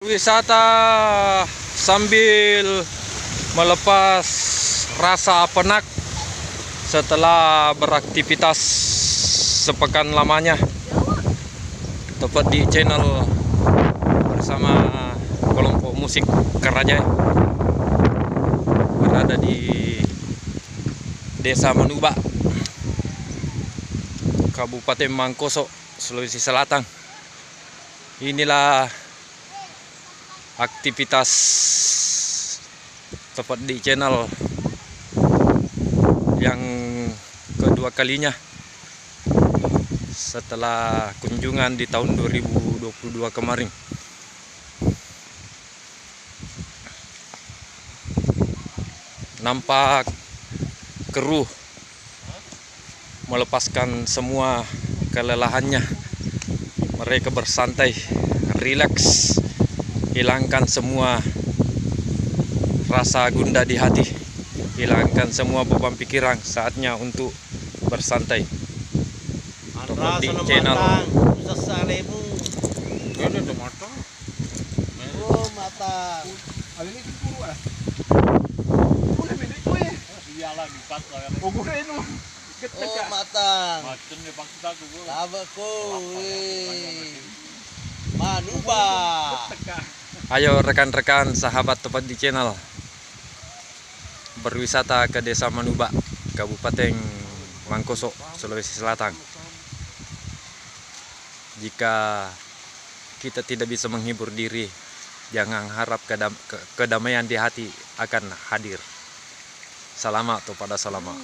Wisata sambil melepas rasa penat setelah beraktivitas sepekan lamanya. Tepat di channel bersama kelompok musik Karajai, berada di Desa Manuba, Kabupaten Mangkoso, Sulawesi Selatan. Inilah aktivitas tepat di channel yang kedua kalinya setelah kunjungan di tahun 2022 kemarin. Nampak keruh melepaskan semua kelelahannya. Mereka bersantai, rileks, hilangkan semua rasa gundah di hati, hilangkan semua beban pikiran. Saatnya untuk bersantai. Di channel oh matang. Oh matang. Labaku. Manuba. Ayo rekan-rekan sahabat tepat di channel, berwisata ke Desa Manuba, Kabupaten Mangkoso, Sulawesi Selatan. Jika kita tidak bisa menghibur diri, jangan harap kedamaian di hati akan hadir. Selamat pada selamat.